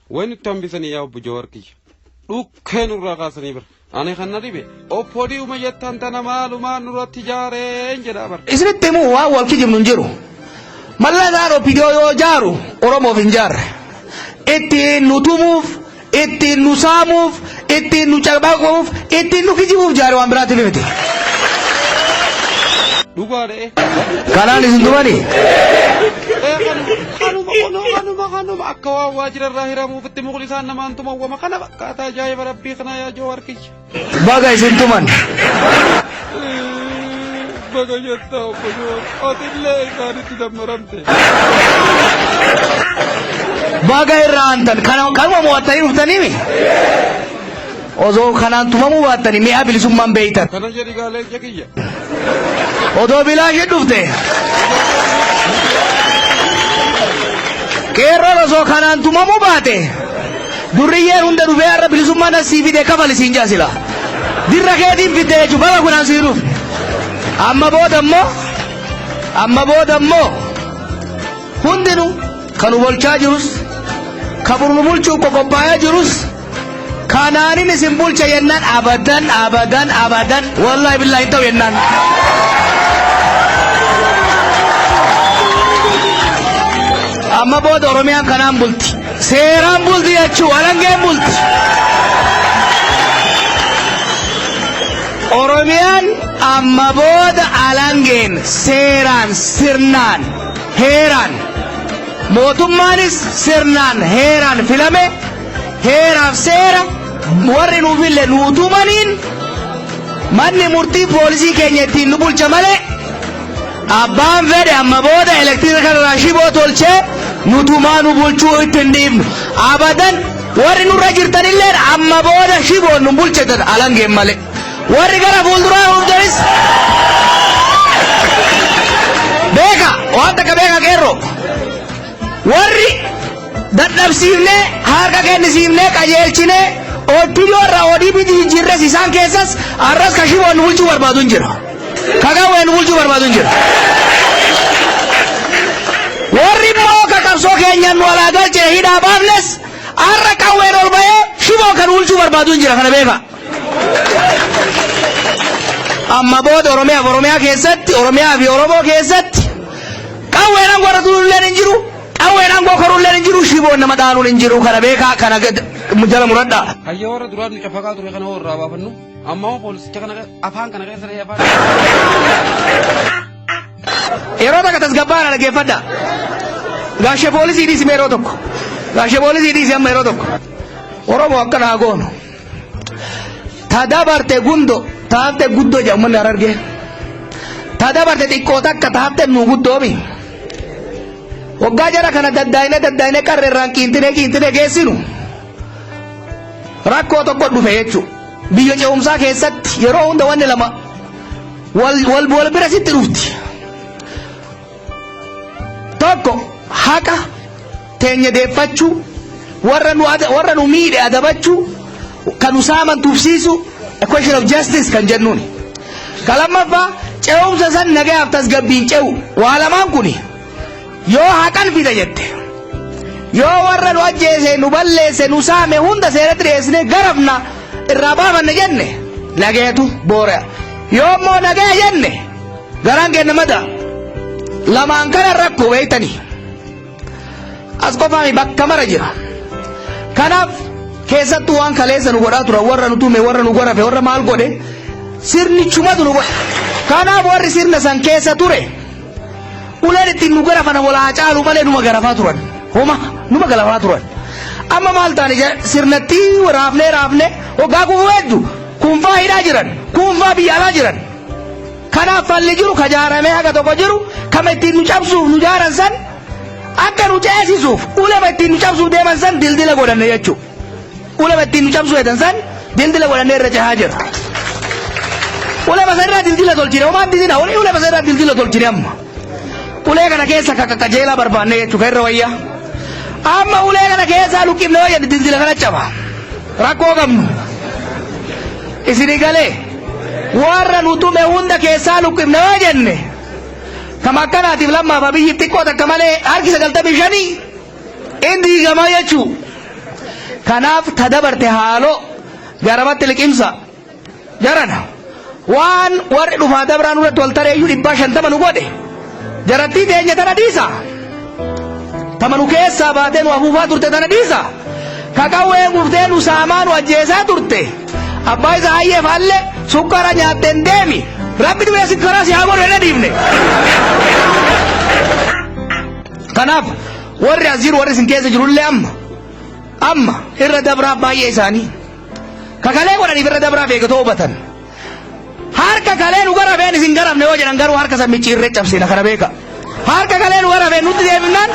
When Tombisani Yao Bujorki. Look, Kenura Casaniver. Anahanaribe. O podium Yatantana Maluma Tijare Angel. Isn't it Temu walking in Munjero? Maladaro Pidio Jaru, Oromo Vinjar. Eti Nutumov, Eti Nusamov, Eti Nuchabakov, Eti Nukijiv Jaru and Brativity. Canal is in the money. Akawa wajira rahira mu fete mukhlisan naman tumawa makana kata jaya barabbi khana ya jawarki Baga is in Tuman. Baga yatta bujor atille kari tidam maramte Baga irantan kama muwattani uftani Ozo khanan tumamu wattani mi abil summan beitat kana jeri gale jakiya Odo bilashe dufte Kero ozo khanan tumamu bate Durriye hunda rubearra bilisumman CV de kafal sinjasila Dirra kedin fite chubaga kunan siru Amma bodammo hundinu kanu bolcha jirus kaburu bulchu ko kopaya jirus kanani ni simbulcha yennan abadan wallahi billahi taw yennan amma boda oromiyan kanan bulti seran bulti yachu alangen bulti oromiyan amma boda alangen seran sirnan heran mootummaanis sirnan heran filame heeraaf seera warri nuufille nuutumaniin manni murtii poolisii keenya ittiin nu bulcha malee abbaan fedhe amma booda elektirika raashiboo tolchee nutumaa nu bulchuu ittiin dhiifnu abadan warri nurra jirtanilleen amma booda shiboo nu bulchetan alangeen malee warri gara fuulduraa hurdanis beeka waan takka beeka qeerroo warri dadhabsiifnee harka kennisiifnee qajeelchinee odiyyoorraa odii biti jirres isaan keessas arras ka shiboo nu bulchuu barbaadu hin jira ka qawwee nu bulchuu barbaadu hin jira warri immoo ka qabsoo keenyan nu alaa galchee hidhaa baafnes har'a qawween ol bahee shiboo kan bulchuu barbaadu hin jira kana beeka amma booda oromiyaa keessatti oromiyaa fi oromoo keessatti qawween angoo ratulleen hin jiru qawween angoo korulleen hin jiru shiboon nama dhaanuun hin jiru kana beekaa kana jala muradha hayya warra duraan ni qafakaa ture kana warraa baafannu amma poolisicha kana afaan kana keessa ta'e afaan yeroo takka tasgabbaana dhageeffadha gaashee poolisii dhiisime yeroo tokko gaashee poolisii dhiisi amma yeroo tokko oromoo akkana goonu tadabarte gundo taafte guddo jedhamu arge tadabarte xiqqoo takka taafte nu guddoomi waggaa jara kana daddaayine qarreerraan qiintine geessinu rakkoo tokko dhufe jechuudha biyya ce'umsaa keessatti yeroo hunda wanni lama wal bira sitti dhufti tokko haqa teenya deeffachuu warra nu miidhe adabachuu kan usaaman tufsiisu a question of justice kan jennuuni kalammaffaa ce'umsa san nagayaaf tasgabbiin ce'u waa lamaan kuni yoo haqan fida jette yoo warra nu ajjeese nu balleesse nu saame hunda seeratti dhiyeessine garafna irraa baafanne jenne nageetu boora yoo immoo nagaya jenne garaan kenna mada lamaan kana rakkoo beeytanii as qofaami bakka mara jira kanaaf keessattuu waan kaleessa nu godhaa tura warra nu tume warra nu gorafe warra maal godhe sirnichumatu nu godhe kanaaf warri sirna san keessa ture uleen ittiin nu garafana walaa caalu malee numa garafaa turan homa numa garafaa turan amma maal taani sirnatti raafne hoggaa kufuu hedduu kunfaa hidhaa jiran kunfaa biyya alaa jiran kanaaf falli jiru ka jaaramee haga tokko jiru kama ittiin nu cabsuuf nu jaaran san akka nu ceesisuuf ulema ittiin nu cabsuuf deeman san dildila godhanne jechuu ulema ittiin nu cabsuu hedan san dildila godhanne irra cehaa jira ulema sanirraa dildila tolchine homaan didina ulema sanirraa dildila tolchine amma ulee kana keessa qajeelaa barbaanne jechuu ka irra wayya amma ulee kana keessa luqqifne yoo jedhe dildila kana caba rakkoo qabnu isinii galee warra nu tume hunda keessaa luqqifne yoo jenne kama akkanaatiif lammaaf abiyyi xiqqoo takka malee harki 95 indi higamaa jechuu kanaaf tadabarte haaloo garamatti liqimsa jarana waan warri dhufaa dabraan irratti wal tareeyyuu 150 nu godhe jarattii teenya tana dhiisa tamanu keessaa baatee nu afuufaa turte tana dhiisa kakawween guftee nu saamaa nu ajjeesaa turte abbaa isaa hayyee faalle sukkara nyaatteen deemi rabbi dhibee sikkaraa si haa godhu hin dhiifne kanaaf warri as jiru warri isin keessa jirullee amma irra dabraa baay'ee isaanii kakalee godhaniif irra dabraa beekatoo hubatan harka kalee nu gara feen isin garafne yoo jedhan garuu harka san micciirree cabsina kana beeka harka kalee nu gara feen nutti deebifnaan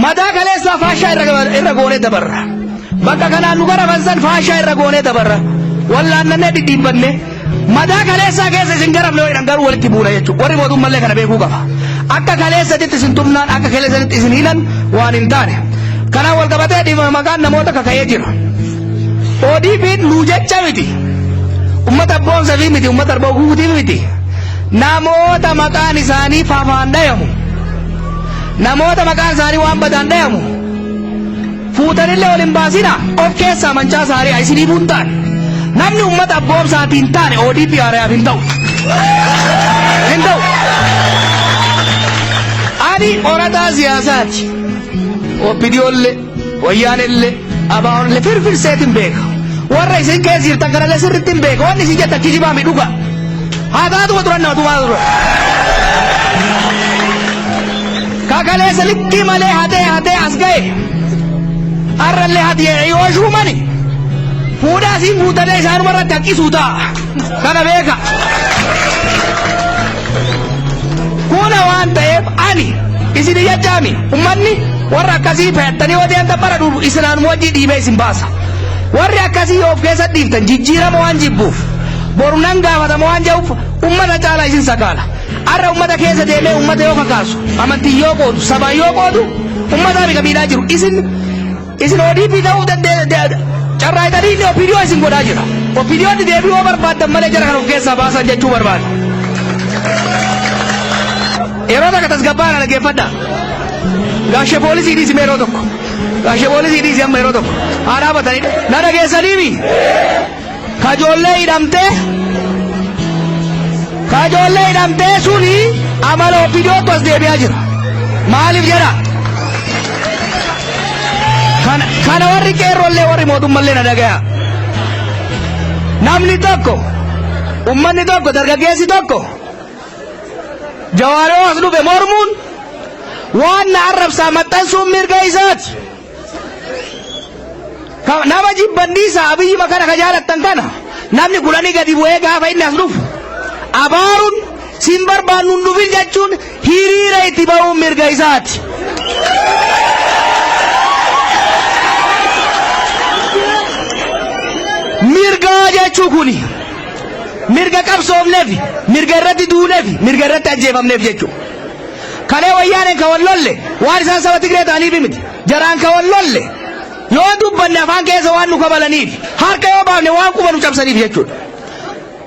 madaa kaleessaa faashaa irra goonee dabarra bakka kanaan nu gara fansan faashaa irra goonee dabarra wallaannannee dhidhiibbanne madaa kaleessaa keessa isin garafne yoo jedhan garuu walitti buuna jechuudha warri mootummallee kana beekuu qaba akka kaleessatitti isin tumnaan akka kaleessatitti isin hiilan waan hin taane kanaan wal qabatee dhiifama maqaan namoota kaka'ee jira ODP'n nu jecha miti ummata boonsa fi miti ummata arbaa guutii miti namoota maqaan isaanii faafaan dhayamu namoota maqaan isaanii waan badaan dhayamu fuutanillee wal hin baasina of keessaa mancaa saarii isinii buntaan namni ummata abboomsaatiin taane ODP haarayaaf hin ta'u ani orataa siyaasaati OPDOllee wayyaanillee abaa'onillee firfirseetiin beeka warra isin keessa jirtan kanallee sirriitti hin beeka wanni isin jettan kijibaa midhuga haa taatuma turan nama tumaa turan kakaleessa likkii malee hatee as ga'e har'allee hatee yoo shuumani fuudhaa siin fuutanii isaanuma irratti haqqisuu ta'a kana beeka kuna waan ta'eef ani isin iyyachaami ummanni warra akkasii fe'attanii wadean dabbara dhufu islaanuma wajjii dhiibee isin baasa warri akkasii of keessa dhiiftan jijjiirama waan jibbuuf boru nan gaafatama waan jedhuuf ummata caalaa isin sakaala har'a ummata keessa deemee ummata yoo kakaasu amantii yoo qoodu sabaan yoo qoodu ummataa biqa miidhaa jiru isin ODP ta'uu carraa itanii inni OPDO isin godhaa jira OPDOonni deebi'uu barbaaddan malee jara kan of keessaa baasan jechuu barbaada yeroo takka tasgabbaana dhaggeeffadha gaashee poolisii dhiisime yeroo tokko gaashee poolisii dhiisi amma yeroo tokko haa dhaabatanii na dhageessaniimi kajoollee hidhamtee suni amala OPDOtu as deebi'aa jira maaliif jedha kana warri qeerrollee warri mootummallee na dhagaya namni tokko ummanni tokko dargaggeessi tokko jawaaroo as dhufe mormuun waan na arrabsaa maxxansuun mirga isaati nama jibbandiisa abiyyi makana ka jaalattan kana namni kudhanii gadi bu'ee gaafa inni as dhufu abaaruun sin barbaannuun dhufin jechuun hiriira itti ba'uun mirga isaati mirga jechuu kuni mirga qabsoofneefi mirga irratti duuneefi mirga irratti ajjeefamneef jechuu kalee wayyaaneen ka wallolle waan isaan saba Tigree ta'aniif miti jaraan ka wallolle yoo dubbanne afaan keessa waan nu kabalaniif harka yoo baafne waan quba nu cabsaniif jechuudha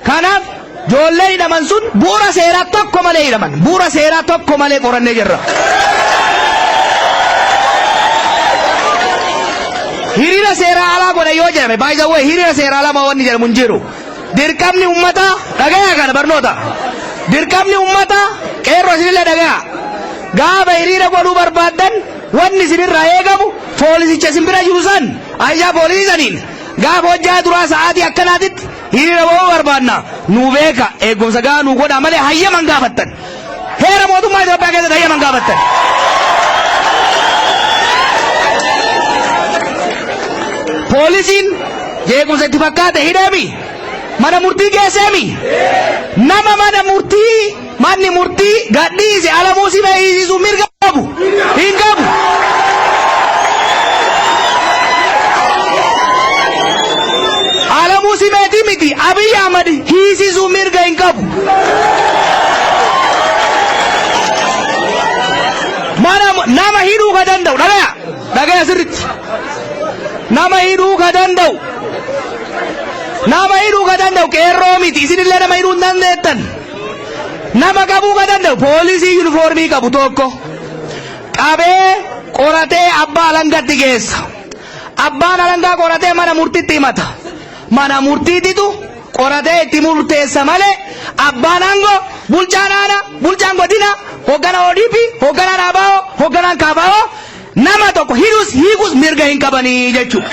kanaaf joolleen hidhaman sun bu'uura seeraa tokko malee hidhaman bu'uura seeraa tokko malee qorannee jirra hiriira seeraa alaa godhe yoo jedhame baay'ee hiriira seeraa alaa wanni jedhamu hin jiru dirqamni ummata dhagaya kana barnoota dirqamni ummata qeerroo isinillee dhagaya gaafa hiriira godhuu barbaaddan wanni isinirraa eegamu poolisicha isin bira jiru san ajajaa poolisii saniin gaafa hojjaa duraa sa'aatii akkanaatitti hiriira bahuu barbaadna nu beeka eegumsa gaa nu godha malee hayyaman gaafattan heera mootummaa Itoophiyaa keessatti hayyaman gaafattan poolisiin jeequmsa itti fakkaate hidhami mana murtii geesseemi nama mana murtii manni murtii gadhiise alamuu si beeksisu mirga qabu hin qabu alamuu si beetii miti Abiy Ahmad hiisisu mirga hin qabu nama hidhuu ka danda'u dhagaya sirritti nama hidhuu ka danda'u qeerroo miti isinillee nama hidhuu hin dandeettan nama qabuu ka danda'u poolisii yuunifoormii qabu tokko qabee qoratee abbaa alangatti geessa. Abbaan alangaa qoratee mana murtiitti himata. Mana murtiititu qoratee itti murteessa malee abbaan aangoo bulchaan aanaa, bulchaan godina, hoogganaa ODP, hoogganaan ABO, hoogganaan KFO nama tokko hidhuus hiikuus mirga hin qabanii jechuudha.